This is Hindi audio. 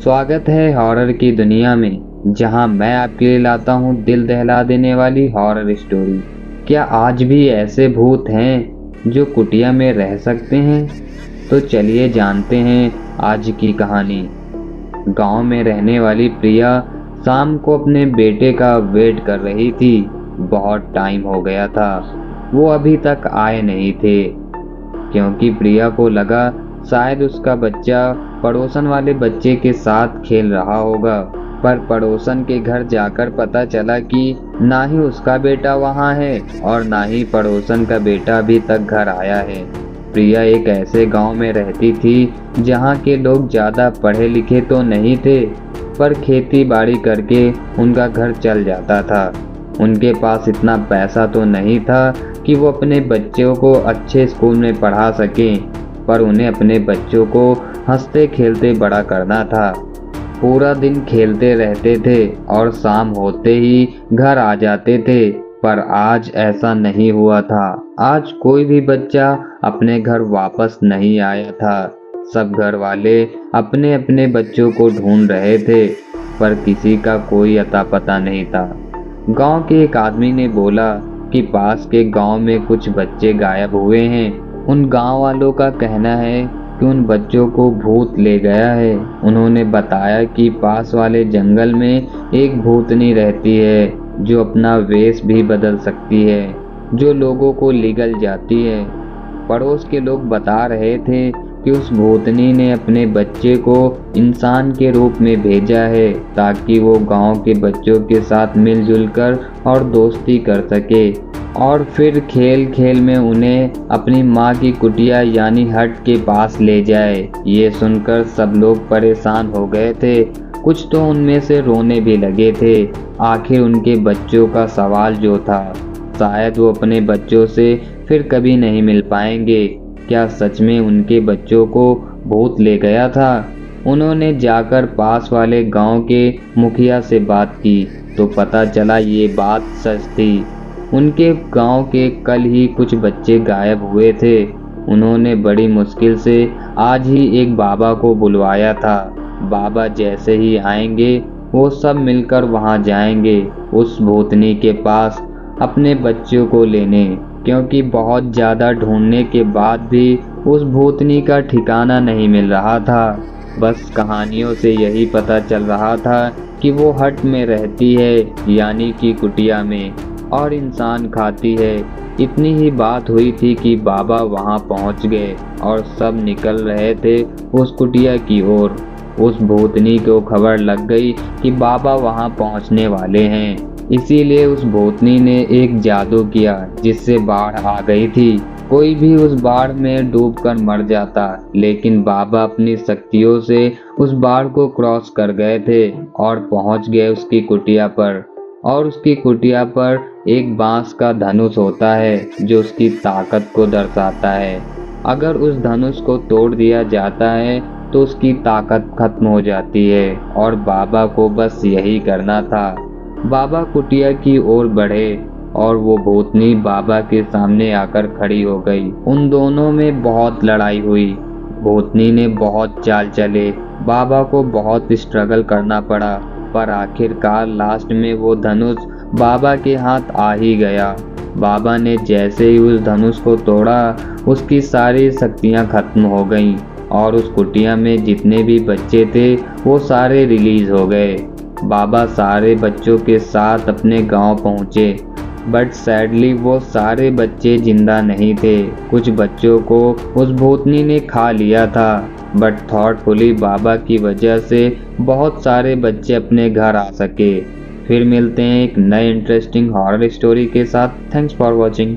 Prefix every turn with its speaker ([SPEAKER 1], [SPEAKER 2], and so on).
[SPEAKER 1] स्वागत है हॉरर की दुनिया में, जहां मैं आपके लिए लाता हूं दिल दहला देने वाली हॉरर स्टोरी। क्या आज भी ऐसे भूत हैं जो कुटिया में रह सकते हैं? तो चलिए जानते हैं आज की कहानी। गांव में रहने वाली प्रिया शाम को अपने बेटे का वेट कर रही थी। बहुत टाइम हो गया था, वो अभी तक आए नहीं थे। क्योंकि प्रिया को लगा शायद उसका बच्चा पड़ोसन वाले बच्चे के साथ खेल रहा होगा। पर पड़ोसन के घर जाकर पता चला कि ना ही उसका बेटा वहाँ है और ना ही पड़ोसन का बेटा अभी तक घर आया है। प्रिया एक ऐसे गांव में रहती थी जहाँ के लोग ज़्यादा पढ़े लिखे तो नहीं थे, पर खेती बाड़ी करके उनका घर चल जाता था। उनके पास इतना पैसा तो नहीं था कि वो अपने बच्चों को अच्छे स्कूल में पढ़ा सकें, पर उन्हें अपने बच्चों को हंसते खेलते बड़ा करना था। पूरा दिन खेलते रहते थे और शाम होते ही घर आ जाते थे। पर आज ऐसा नहीं हुआ था। आज कोई भी बच्चा अपने घर वापस नहीं आया था। सब घर वाले अपने अपने बच्चों को ढूंढ रहे थे, पर किसी का कोई अता पता नहीं था। गांव के एक आदमी ने बोला कि पास के गांव में कुछ बच्चे गायब हुए हैं। उन गांव वालों का कहना है कि उन बच्चों को भूत ले गया है। उन्होंने बताया कि पास वाले जंगल में एक भूतनी रहती है जो अपना वेश भी बदल सकती है, जो लोगों को निगल जाती है। पड़ोस के लोग बता रहे थे कि उस भूतनी ने अपने बच्चे को इंसान के रूप में भेजा है ताकि वो गांव के बच्चों के साथ मिलजुल कर और दोस्ती कर सके, और फिर खेल खेल में उन्हें अपनी माँ की कुटिया यानी हट के पास ले जाए। ये सुनकर सब लोग परेशान हो गए थे। कुछ तो उनमें से रोने भी लगे थे। आखिर उनके बच्चों का सवाल जो था, शायद वो अपने बच्चों से फिर कभी नहीं मिल पाएंगे। क्या सच में उनके बच्चों को भूत ले गया था? उन्होंने जाकर पास वाले गांव के मुखिया से बात की तो पता चला ये बात सच थी। उनके गांव के कल ही कुछ बच्चे गायब हुए थे। उन्होंने बड़ी मुश्किल से आज ही एक बाबा को बुलवाया था। बाबा जैसे ही आएंगे वो सब मिलकर वहां जाएंगे उस भूतनी के पास अपने बच्चों को लेने, क्योंकि बहुत ज़्यादा ढूंढने के बाद भी उस भूतनी का ठिकाना नहीं मिल रहा था। बस कहानियों से यही पता चल रहा था कि वो हट में रहती है यानी कि कुटिया में, और इंसान खाती है। इतनी ही बात हुई थी कि बाबा वहां पहुंच गए और सब निकल रहे थे उस कुटिया की ओर। उस भूतनी को खबर लग गई कि बाबा वहां पहुंचने वाले हैं, इसीलिए उस भूतनी ने एक जादू किया जिससे बाढ़ आ गई थी। कोई भी उस बाढ़ में डूबकर मर जाता, लेकिन बाबा अपनी शक्तियों से उस बाढ़ को क्रॉस कर गए थे और पहुंच गए उसकी कुटिया पर। और उसकी कुटिया पर एक बांस का धनुष होता है जो उसकी ताकत को दर्शाता है। अगर उस धनुष को तोड़ दिया जाता है तो उसकी ताकत खत्म हो जाती है, और बाबा को बस यही करना था। बाबा कुटिया की ओर बढ़े और वो भूतनी बाबा के सामने आकर खड़ी हो गई। उन दोनों में बहुत लड़ाई हुई। भूतनी ने बहुत चाल चले, बाबा को बहुत स्ट्रगल करना पड़ा, पर आखिरकार लास्ट में वो धनुष बाबा के हाथ आ ही गया। बाबा ने जैसे ही उस धनुष को तोड़ा उसकी सारी शक्तियां खत्म हो गईं और उस कुटिया में जितने भी बच्चे थे वो सारे रिलीज हो गए। बाबा सारे बच्चों के साथ अपने गांव पहुंचे, बट सैडली वो सारे बच्चे जिंदा नहीं थे। कुछ बच्चों को उस भूतनी ने खा लिया था, बट थॉटफुली बाबा की वजह से बहुत सारे बच्चे अपने घर आ सके। फिर मिलते हैं एक नए इंटरेस्टिंग हॉरर स्टोरी के साथ। Thanks for watching.